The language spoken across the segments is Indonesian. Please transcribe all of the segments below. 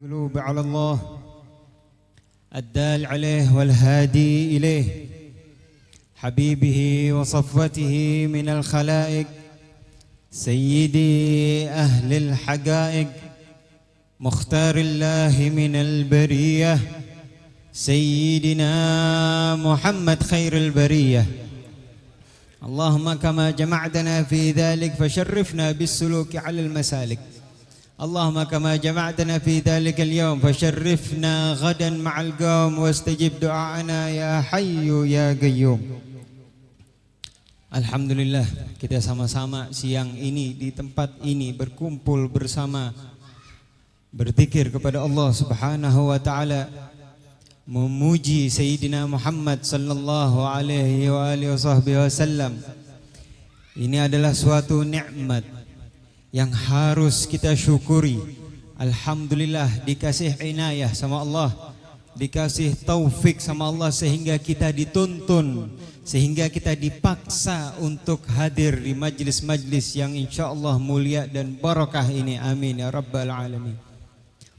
قلوب على الله الدال عليه والهادي إليه حبيبه وصفوته من الخلائق سيدي أهل الحقائق مختار الله من البرية سيدنا محمد خير البرية. اللهم كما جمعتنا في ذلك فشرفنا بالسلوك على المسالك. اللهم كما جمعتنا في ذلك اليوم فشرفنا غدا مع القوم واستجب دعاءنا يا حي يا قيوم. Alhamdulillah, kita sama-sama siang ini di tempat ini berkumpul bersama berzikir kepada Allah Subhanahu wa taala, memuji Sayyidina Muhammad sallallahu alaihi wasallam. Ini adalah suatu nikmat yang harus kita syukuri. Alhamdulillah dikasih inayah sama Allah, dikasih taufik sama Allah sehingga kita dituntun, sehingga kita dipaksa untuk hadir di majlis-majlis yang insyaallah mulia dan barakah ini. Amin ya rabbal alamin.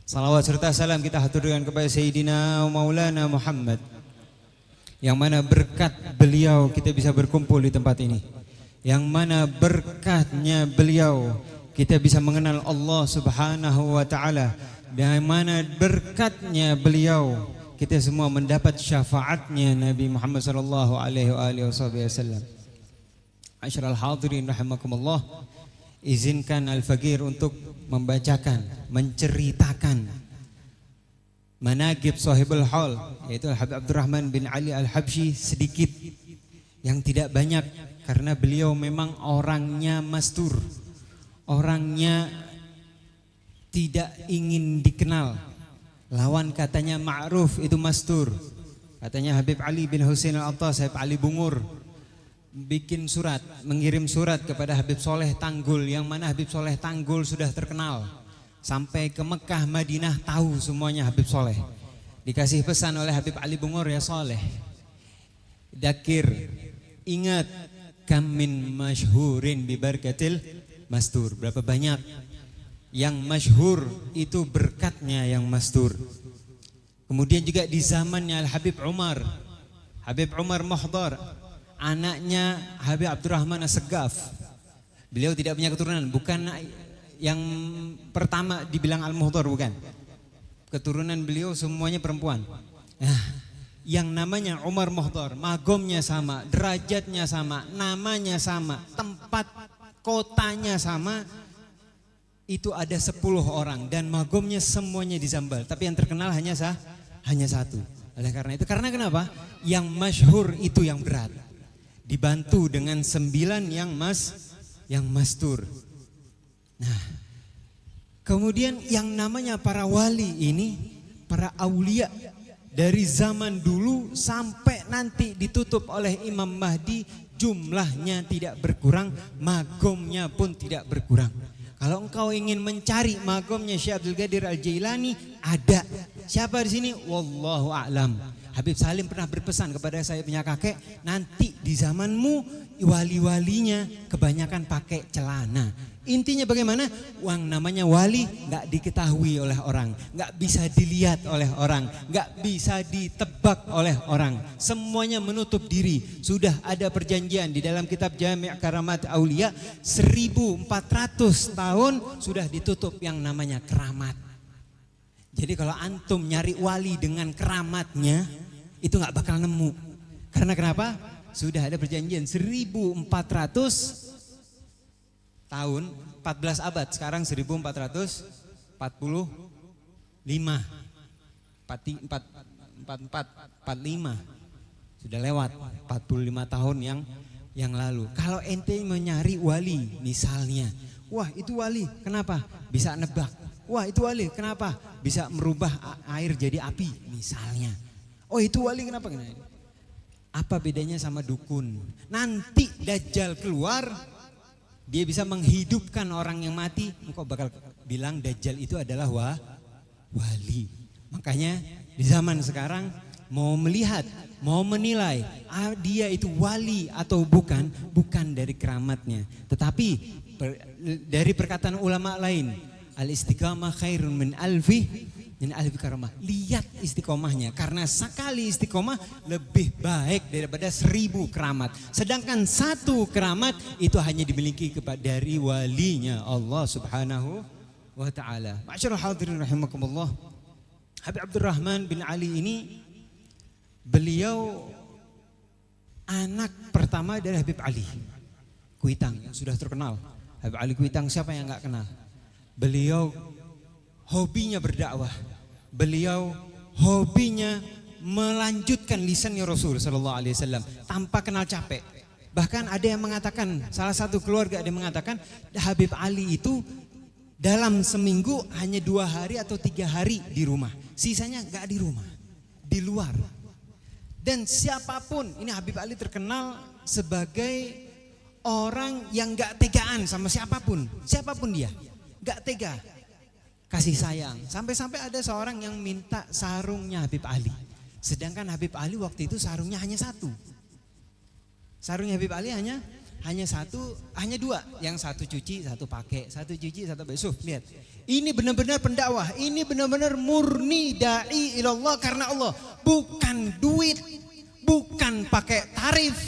Salawat serta salam kita haturkan kepada Sayyidina Maulana Muhammad, yang mana berkat beliau kita bisa berkumpul di tempat ini, yang mana berkatnya beliau kita bisa mengenal Allah Subhanahu wa taala, dan mana berkatnya beliau kita semua mendapat syafaatnya Nabi Muhammad sallallahu alaihi wasallam. Asyiral hadirin rahimakumullah, izinkan Al-Faqir untuk membacakan, menceritakan manaqib sahibul haul, yaitu Habib Abdurrahman bin Ali Al-Habsyi, sedikit yang tidak banyak karena beliau memang orangnya mastur. Orangnya tidak ingin dikenal. Lawan katanya ma'ruf itu mastur. Katanya Habib Ali bin Husain Al-Attas, Habib Ali Bungur, bikin surat, mengirim surat kepada Habib Soleh Tanggul, yang mana Habib Soleh Tanggul sudah terkenal. Sampai ke Mekah, Madinah tahu semuanya Habib Soleh. Dikasih pesan oleh Habib Ali Bungur, ya Soleh, dakir, ingat, kam min masyhurin bi barakatil mastur. Berapa banyak yang masyhur itu berkatnya yang mastur. Kemudian juga di zamannya Al-Habib Umar, Habib Umar Muhdar, anaknya Habib Abdurrahman As-Segaf. Beliau tidak punya keturunan, bukan yang pertama dibilang Al-Muhdar, bukan. Keturunan beliau semuanya perempuan. Nah, yang namanya Umar Muhdar, magomnya sama, derajatnya sama, namanya sama, tempat kotanya sama, itu ada 10 orang dan magomnya semuanya di Zambal, tapi yang terkenal hanya satu. Oleh karena itu, karena kenapa? Yang masyhur itu yang berat, dibantu dengan 9 yang mastur. Nah, kemudian yang namanya para wali ini, para aulia dari zaman dulu sampai nanti ditutup oleh Imam Mahdi, jumlahnya tidak berkurang, magomnya pun tidak berkurang. Kalau engkau ingin mencari magomnya Syekh Abdul Qadir Al-Jailani, ada. Siapa di sini? Wallahu a'lam. Habib Salim pernah berpesan kepada saya punya kakek, nanti di zamanmu wali-walinya kebanyakan pakai celana. Intinya bagaimana? Yang namanya wali nggak diketahui oleh orang, nggak bisa dilihat oleh orang, nggak bisa ditebak oleh orang. Semuanya menutup diri. Sudah ada perjanjian di dalam kitab Jami' Karamat Aulia, 1400 tahun sudah ditutup yang namanya keramat. Jadi kalau antum nyari wali dengan keramatnya, itu nggak bakal nemu. Karena kenapa? Sudah ada perjanjian 1400 tahun, 14 abad, sekarang 1445, 45, sudah lewat 45 tahun yang lalu. Kalau ente mencari wali misalnya, wah itu wali, kenapa? Bisa nebak. Wah itu wali, kenapa? Bisa merubah air jadi api misalnya. Oh itu wali, kenapa? Apa bedanya sama dukun? Nanti Dajjal keluar, dia bisa menghidupkan orang yang mati, engkau bakal bilang Dajjal itu adalah wali. Makanya di zaman sekarang mau melihat, mau menilai dia itu wali atau bukan dari keramatnya, tetapi dari perkataan ulama lain, al-istiqamah khairun min alfi Ini ahli karamah. Lihat istiqomahnya. Karena sekali istiqomah lebih baik daripada 1000 keramat. Sedangkan 1 keramat itu hanya dimiliki dari walinya Allah subhanahu wa ta'ala. Ma'asyiral hadirin rahimakumullah. Habib Abdurrahman bin Ali ini, beliau anak pertama dari Habib Ali Kuitang yang sudah terkenal. Habib Ali Kuitang siapa yang gak kenal? Beliau hobinya berdakwah. Beliau hobinya melanjutkan lisannya Rasul sallallahu alaihi wasallam tanpa kenal capek. Bahkan ada yang mengatakan, salah satu keluarga ada yang mengatakan Habib Ali itu dalam seminggu hanya 2 hari atau 3 hari di rumah. Sisanya gak di rumah, di luar. Dan siapapun, ini Habib Ali terkenal sebagai orang yang gak tegaan sama siapapun. Siapapun dia, gak tega. Kasih sayang. Sampai-sampai ada seorang yang minta sarungnya Habib Ali. Sedangkan Habib Ali waktu itu sarungnya hanya 1. Sarungnya Habib Ali hanya 1, hanya 2. Yang 1 cuci, 1 pakai, 1 cuci, 1 basuh. Lihat. Ini benar-benar pendakwah. Ini benar-benar murni da'i ilallah karena Allah. Bukan duit. Bukan pakai tarif.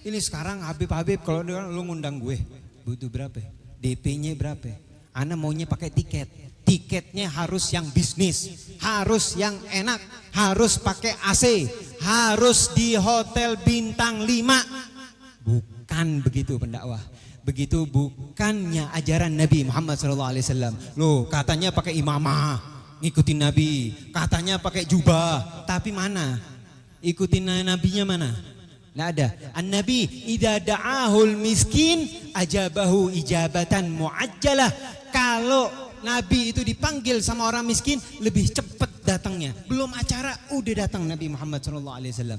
Ini sekarang Habib-Habib kalau lu ngundang gue. Butuh berapa? DP-nya berapa? Ana maunya pakai tiket. Tiketnya harus yang bisnis, harus yang enak, harus pakai AC, harus di hotel bintang 5. Bukan begitu pendakwah. Begitu bukannya ajaran Nabi Muhammad SAW. Loh, katanya pakai imamah, ngikutin Nabi. Katanya pakai jubah, tapi mana? Ikutin nabinya mana? Nggak ada. An-Nabi idza da'ahul miskin ajabahu ijabatan muajjalah. Kalau Nabi itu dipanggil sama orang miskin lebih cepat datangnya. Belum acara udah datang Nabi Muhammad SAW.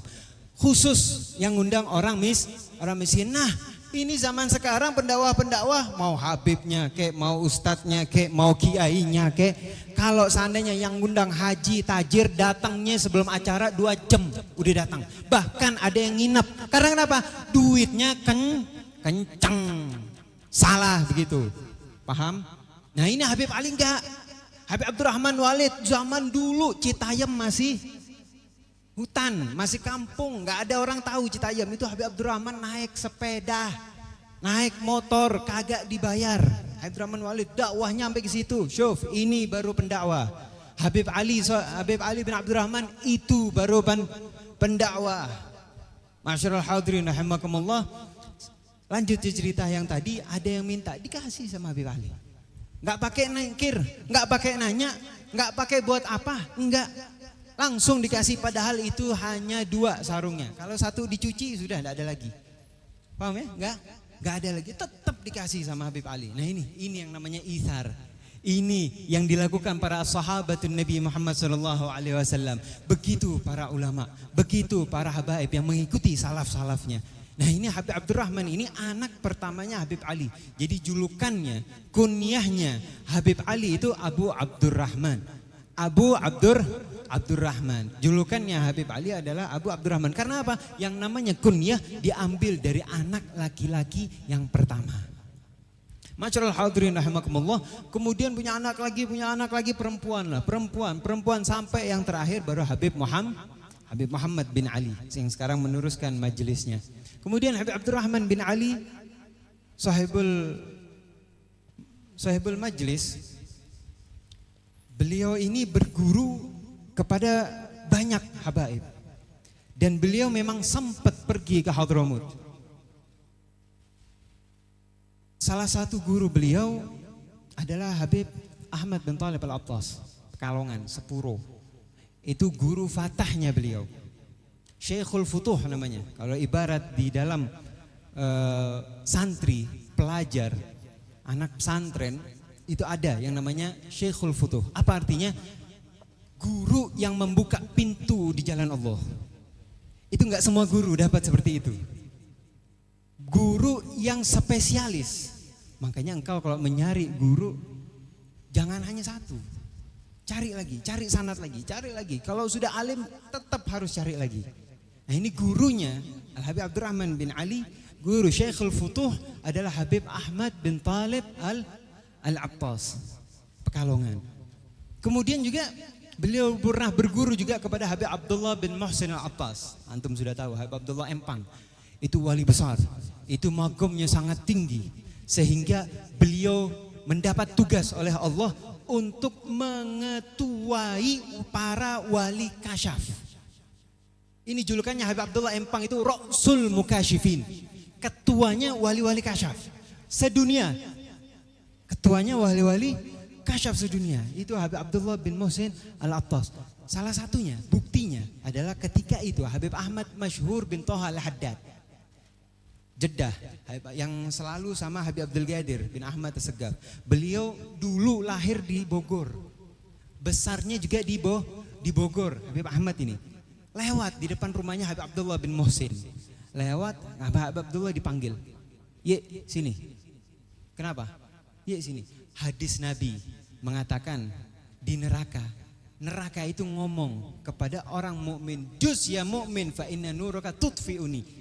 Khusus yang ngundang orang miskin. Nah, ini zaman sekarang pendakwah-pendakwah mau habibnya kek, mau ustadznya kek, mau kiainya kek. Kalau seandainya yang ngundang haji tajir datangnya sebelum acara 2 jam udah datang. Bahkan ada yang nginep. Karena kenapa? Duitnya kenceng. Salah begitu. Paham? Nah ini Habib Ali enggak. Habib Abdurrahman Walid zaman dulu Citayam masih hutan, masih kampung, enggak ada orang tahu Citayam. Itu Habib Abdurrahman naik sepeda, naik motor, kagak dibayar. Habib Abdurrahman Walid dakwahnya sampai ke situ. Syuf, ini baru pendakwah. Habib Ali bin Abdurrahman itu baru pendakwah. Masyarul hadirin rahimakumullah. Lanjut cerita yang tadi, ada yang minta dikasih sama Habib Ali. Enggak pakai nengkir, enggak pakai nanya, enggak pakai buat apa, enggak. Langsung dikasih padahal itu hanya 2 sarungnya. Kalau 1 dicuci sudah enggak ada lagi. Paham ya? Enggak ada lagi, tetap dikasih sama Habib Ali. Nah ini yang namanya ithar. Ini yang dilakukan para sahabatun Nabi Muhammad SAW. Begitu para ulama, begitu para habaib yang mengikuti salaf-salafnya. Nah ini Habib Abdurrahman ini anak pertamanya Habib Ali. Jadi julukannya, kunyahnya Habib Ali itu Abu Abdurrahman. Abu Abdurrahman. Julukannya Habib Ali adalah Abu Abdurrahman. Karena apa? Yang namanya kunyah diambil dari anak laki-laki yang pertama. Masyarul hadirin rahimakumullah. Kemudian punya anak lagi perempuan lah. Perempuan sampai yang terakhir baru Habib Muhammad bin Ali yang sekarang meneruskan majelisnya. Kemudian Habib Abdurrahman bin Ali sahibul majlis. Beliau ini berguru kepada banyak habaib. Dan beliau memang sempat pergi ke Hadramut. Salah satu guru beliau adalah Habib Ahmad bin Talib Al-Attas, Pekalongan, Sepuro. Itu guru fatahnya beliau. Syekhul Futuh namanya. Kalau ibarat di dalam santri, pelajar, anak pesantren itu ada yang namanya Syekhul Futuh. Apa artinya? Guru yang membuka pintu di jalan Allah. Itu enggak semua guru dapat seperti itu. Guru yang spesialis. Makanya engkau kalau mencari guru jangan hanya 1. Cari lagi, cari sanad lagi, cari lagi. Kalau sudah alim tetap harus cari lagi. Nah ini gurunya Al-Habib Abdurrahman bin Ali, guru Syekhul Futuh adalah Habib Ahmad bin Talib Al-Attas, Pekalongan. Kemudian juga Beliau pernah berguru juga kepada Habib Abdullah bin Muhsin Al-Attas. Antum sudah tahu Habib Abdullah Empang. Itu wali besar. Itu magomnya sangat tinggi. Sehingga beliau mendapat tugas oleh Allah untuk mengetuai para wali kasyaf. Ini julukannya Habib Abdullah Empang itu Ra'sul Mukasyifin. Ketuanya wali-wali kasyaf sedunia. Ketuanya wali-wali kasyaf sedunia. Itu Habib Abdullah bin Muhsin Al-Attas. Salah satunya, buktinya adalah ketika itu Habib Ahmad Masyhur bin Toha Al-Haddad. Jeddah, yang selalu sama Habib Abdul Qadir bin Ahmad As-Segaf. Beliau dulu lahir di Bogor. Besarnya juga di Bogor, Habib Ahmad ini. Lewat di depan rumahnya Habib Abdullah bin Muhsin. Lewat, Habib Abdullah dipanggil. Ye, sini. Kenapa? Ye, sini. Hadis Nabi mengatakan di neraka itu ngomong kepada orang mukmin, "Juz ya mukmin fa inna nuraka tutfiuni."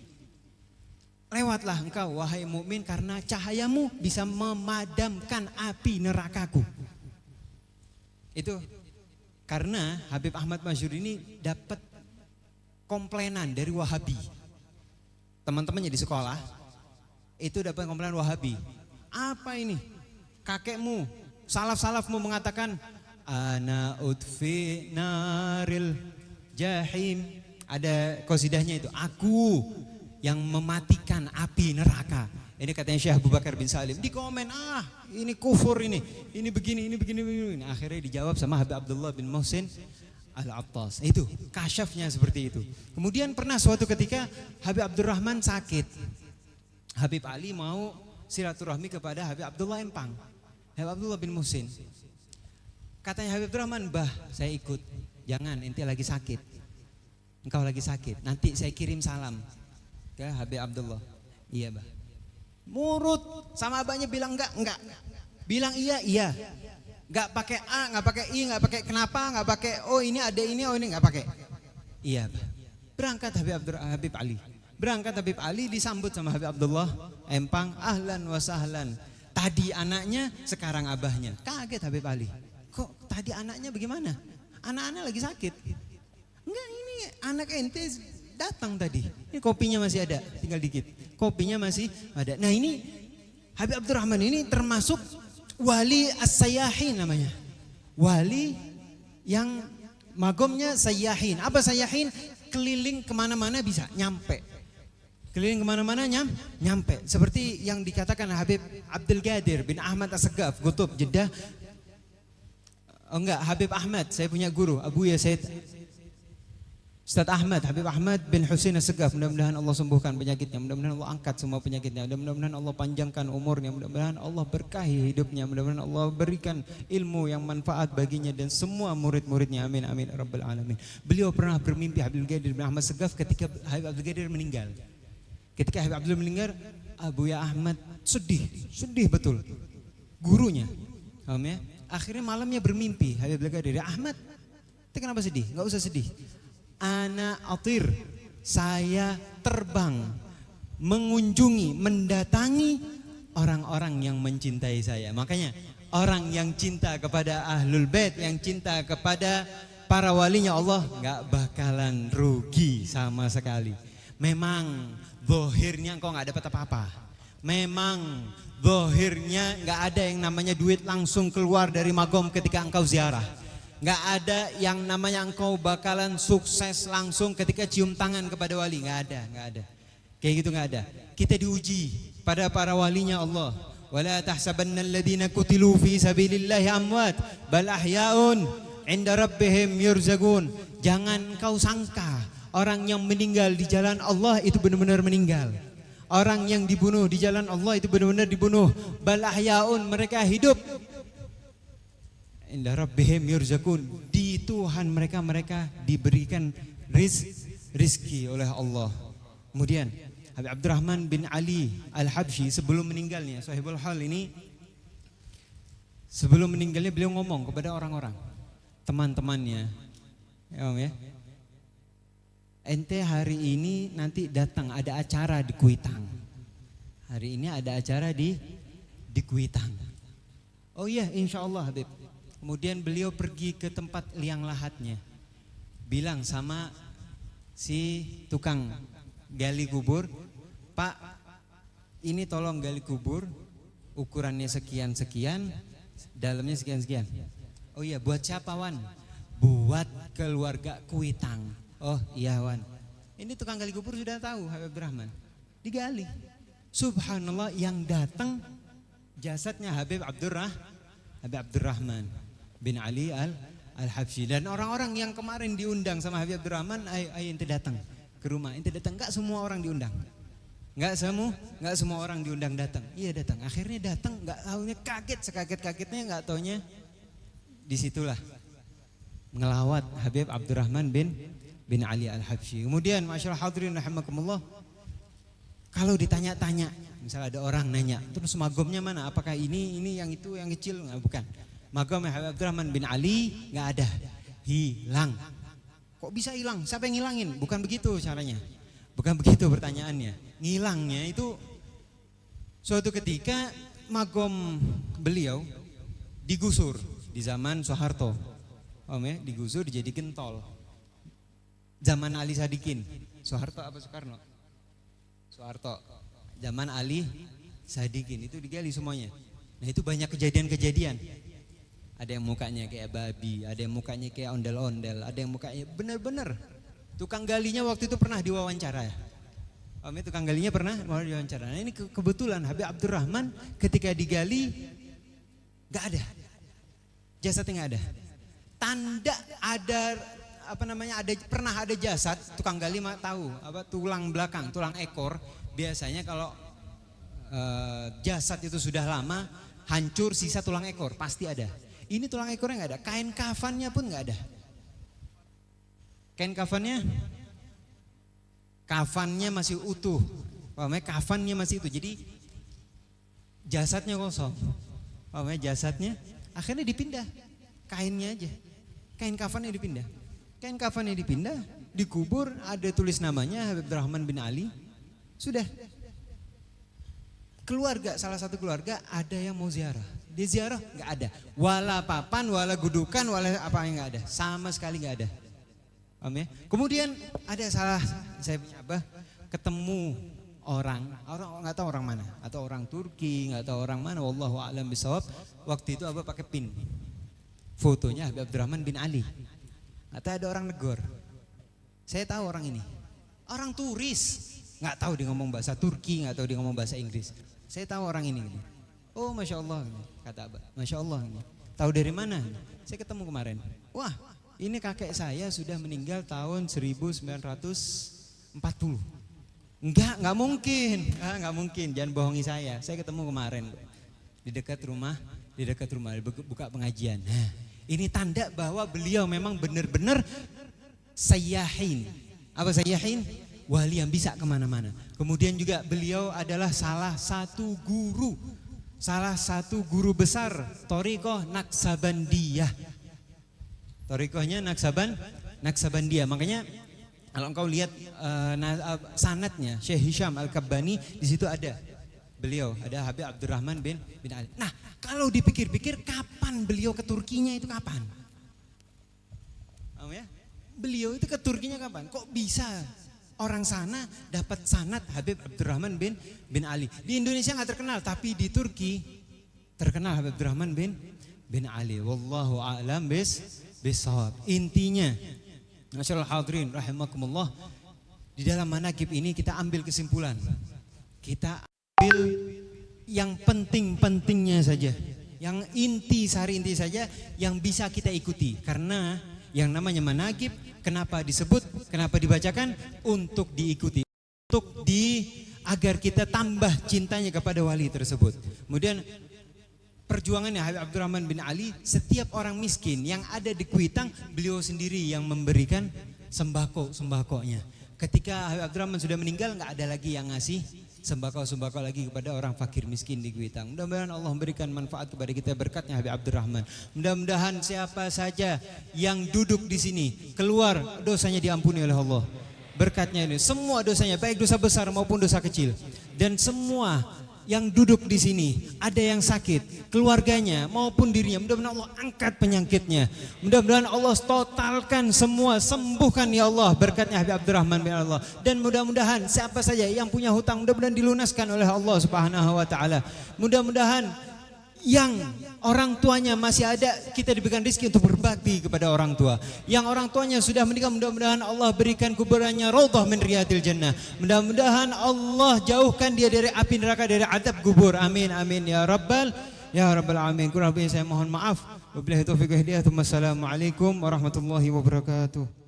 Lewatlah engkau wahai mukmin karena cahayamu bisa memadamkan api nerakaku. Itu karena Habib Ahmad Masyhur ini dapat komplainan dari Wahabi. Teman-temannya di sekolah itu dapat komplainan Wahabi. Apa ini? Kakekmu, salaf-salafmu mengatakan ana utfi naril jahim. Ada qasidahnya itu, aku yang mematikan api neraka. Ini katanya Syekh Abu Bakar bin Salim. Di komen, ini kufur ini begini. Akhirnya dijawab sama Habib Abdullah bin Muhsin Al-Attas. Itu kasyafnya seperti itu. Kemudian pernah suatu ketika Habib Abdurrahman sakit. Habib Ali mau silaturahmi kepada Habib Abdullah Empang. Habib Abdullah bin Muhsin. Katanya Habib Abdurrahman, "Bah, saya ikut. Jangan, ente lagi sakit. Engkau lagi sakit. Nanti saya kirim salam ke Habib Abdullah." "Iya, Bah." Murut sama abahnya bilang enggak. Bilang iya. Enggak pakai A, enggak pakai I, enggak pakai kenapa, enggak pakai ini ada ini, ini enggak pakai. "Iya, Bah." Berangkat Habib Ali. Berangkat Habib Ali disambut sama Habib Abdullah Empang, ahlan wa sahlan. Tadi anaknya, sekarang abahnya. Kaget Habib Ali. Kok tadi anaknya bagaimana? Anak-anak lagi sakit. Enggak, ini anak ente datang tadi. Ini kopinya masih ada, tinggal dikit. Kopinya masih ada. Nah ini Habib Abdurrahman ini termasuk wali as-sayyahin namanya. Wali yang magomnya sayyahin. Apa sayyahin? Keliling kemana-mana bisa nyampe. Keliling kemana-mana nyampe. Seperti yang dikatakan Habib Abdul Qadir bin Ahmad As-Segaf, Qutub Jeddah. Habib Ahmad, saya punya guru, Abu Ya Said Ustaz Ahmad, Habib Ahmad bin Husin As-Segaf. Mudah-mudahan Allah sembuhkan penyakitnya, mudah-mudahan Allah angkat semua penyakitnya, mudah-mudahan Allah panjangkan umurnya, mudah-mudahan Allah berkahi hidupnya, mudah-mudahan Allah berikan ilmu yang manfaat baginya dan semua murid-muridnya. Amin amin rabbal alamin. Beliau pernah bermimpi Habib Qadir bin Ahmad As-Segaf ketika Habib Abdul Qadir meninggal. Ketika Habib Abdul meninggal, Abu Ya Ahmad sedih betul. Gurunya, paham ya? Akhirnya malamnya bermimpi Habib Abdul Qadir, "Ahmad, kenapa sedih?" "Enggak usah sedih. Ana atir, saya terbang mengunjungi, mendatangi orang-orang yang mencintai saya." Makanya orang yang cinta kepada Ahlul Bait, yang cinta kepada para walinya Allah gak bakalan rugi sama sekali. Memang zahirnya engkau gak dapat apa-apa. Memang zahirnya gak ada yang namanya duit langsung keluar dari magom ketika engkau ziarah. Gak ada yang namanya engkau bakalan sukses langsung ketika cium tangan kepada wali. Gak ada. Kayak gitu gak ada. Kita diuji pada para walinya Allah. Wala tahsabanna alladhina kutilu fi sabilillahi amwat bal ahya'un 'inda rabbihim yurzaqun. Jangan kau sangka orang yang meninggal di jalan Allah itu benar-benar meninggal. Orang yang dibunuh di jalan Allah itu benar-benar dibunuh. Bal ahya'un, mereka hidup. Inda rabbihim yurzaqun, di Tuhan mereka diberikan rizki oleh Allah. Kemudian Habib Abdurrahman bin Ali Al-Habsyi sebelum meninggalnya, Sahibul Hal ini, sebelum meninggalnya beliau ngomong kepada orang-orang, teman-temannya, ya, ente hari ini nanti datang ada acara di Kuitang. Hari ini ada acara di Kuitang. Oh iya, insya Allah Habib. Kemudian beliau pergi ke tempat liang lahatnya, bilang sama si tukang gali kubur, "Pak, ini tolong gali kubur, ukurannya sekian-sekian, dalamnya sekian-sekian." "Oh iya, buat siapa, Wan?" "Buat keluarga Kuitang." "Oh iya, Wan." Ini tukang gali kubur sudah tahu Habib Abdurrahman. Digali. Subhanallah, yang datang jasadnya Habib Abdurrahman bin Ali Al-Habsyi. Dan orang-orang yang kemarin diundang sama Habib Abdurrahman, ayo ente datang ke rumah, ente datang. Enggak semua orang diundang. Enggak semua orang diundang datang. Iya datang. Akhirnya datang, enggak tahunya kaget, sekaget-kagetnya enggak taunya disitulah ngelawat Habib Abdurrahman bin Ali Al-Habsyi. Kemudian masyaallah hadirin rahimakumullah, kalau ditanya-tanya, misal ada orang nanya, terus magomnya mana? Apakah ini yang itu yang kecil? Nggak, bukan. Magom Habib Abdurrahman bin Ali nggak ada, hilang. Kok bisa hilang? Siapa yang ngilangin? Bukan begitu caranya. Bukan begitu pertanyaannya. Ngilangnya itu suatu ketika magom beliau digusur di zaman Soeharto. Digusur dijadikan tol. Zaman Ali Sadikin. Soeharto apa Soekarno? Soeharto. Zaman Ali Sadikin itu digali semuanya. Nah itu banyak kejadian-kejadian. Ada yang mukanya kayak babi, ada yang mukanya kayak ondel-ondel, ada yang mukanya benar-benar. Tukang galinya waktu itu pernah diwawancara. Tukang galinya pernah diwawancara. Nah ini kebetulan Habib Abdurrahman ketika digali gak ada. Jasadnya gak ada. Tanda ada pernah ada jasad, tukang gali tahu tulang belakang, tulang ekor. Biasanya kalau jasad itu sudah lama hancur, sisa tulang ekor pasti ada. Ini tulang ekornya nggak ada, kain kafannya pun nggak ada. Kain kafannya masih utuh, kafannya masih utuh. Jadi jasadnya kosong, jasadnya akhirnya dipindah, kainnya aja, kain kafannya dipindah. Kain kafannya dipindah, dikubur, ada tulis namanya Habib Abdurrahman bin Ali. Sudah. Keluarga, salah satu keluarga ada yang mau ziarah. Dia ziarah nggak ada. Wala papan, wala gudukan, wala apa yang nggak ada. Sama sekali nggak ada. Paham ya? Kemudian ada saya punya ketemu orang nggak tahu orang mana, atau orang Turki, nggak tahu orang mana, wallahu a'lam bishawab. Waktu itu pakai pin. Fotonya Habib Abdurrahman bin Ali. Atau ada orang negor. Saya tahu orang ini. Orang turis, nggak tahu dia ngomong bahasa Turki, nggak tahu dia ngomong bahasa Inggris. Saya tahu orang ini. Oh masya Allah, kata Abah. Masya Allah. Tahu dari mana? Saya ketemu kemarin. Wah, ini kakek saya sudah meninggal tahun 1940. Nggak mungkin. Nggak mungkin. Jangan bohongi saya. Saya ketemu kemarin di dekat rumah, buka pengajian. Nah, ini tanda bahwa beliau memang benar-benar sayyahin. Apa sayyahin? Wali yang bisa kemana-mana. Kemudian juga beliau adalah salah satu guru besar Thariqah Naksabandiyah. Thariqahnya Naksabandiyah. Makanya kalau engkau lihat sanadnya Syekh Hisham Al-Kabbani, di situ ada beliau, ada Habib Abdurrahman bin Ali. Nah, kalau dipikir-pikir kapan beliau ke Turkinya itu kapan? Beliau itu ke Turkinya kapan? Kok bisa orang sana dapat sanad Habib Abdurrahman bin Ali? Di Indonesia nggak terkenal, tapi di Turki terkenal Habib Abdurrahman bin Ali. Wallahu a'lam bishawab. Intinya, masyaallah hadirin rahimakumullah, di dalam manaqib ini kita ambil kesimpulan. Kita ambil yang penting-pentingnya saja, yang sari inti saja yang bisa kita ikuti. Karena yang namanya manaqib, kenapa disebut, kenapa dibacakan? Untuk diikuti, agar kita tambah cintanya kepada wali tersebut. Kemudian perjuangannya Habib Abdurrahman bin Ali, setiap orang miskin yang ada di Kuitang, beliau sendiri yang memberikan sembako-sembakonya. Ketika Habib Abdurrahman sudah meninggal, nggak ada lagi yang ngasih sembako lagi kepada orang fakir miskin di Kuitang. Mudah-mudahan Allah memberikan manfaat kepada kita berkatnya Habib Abdurrahman. Mudah-mudahan siapa saja yang duduk di sini keluar dosanya diampuni oleh Allah. Berkatnya ini semua dosanya, baik dosa besar maupun dosa kecil, dan semua yang duduk di sini, ada yang sakit, keluarganya maupun dirinya, mudah-mudahan Allah angkat penyakitnya. Mudah-mudahan Allah totalkan semua, sembuhkan ya Allah berkatnya Habib Abdurrahman bin Allah. Dan mudah-mudahan siapa saja yang punya hutang mudah-mudahan dilunaskan oleh Allah Subhanahu wa taala. Mudah-mudahan yang orang tuanya masih ada, kita diberikan rezeki untuk berbakti kepada orang tua. Yang orang tuanya sudah meninggal, mudah-mudahan Allah berikan kuburannya raudhah min riyadil jannah. Mudah-mudahan Allah jauhkan dia dari api neraka, dari azab kubur. Amin amin ya rabbal alamin. Kurang lebihnya saya mohon maaf. Wabillahi taufiq wal hidayah. Wassalamualaikum warahmatullahi wabarakatuh.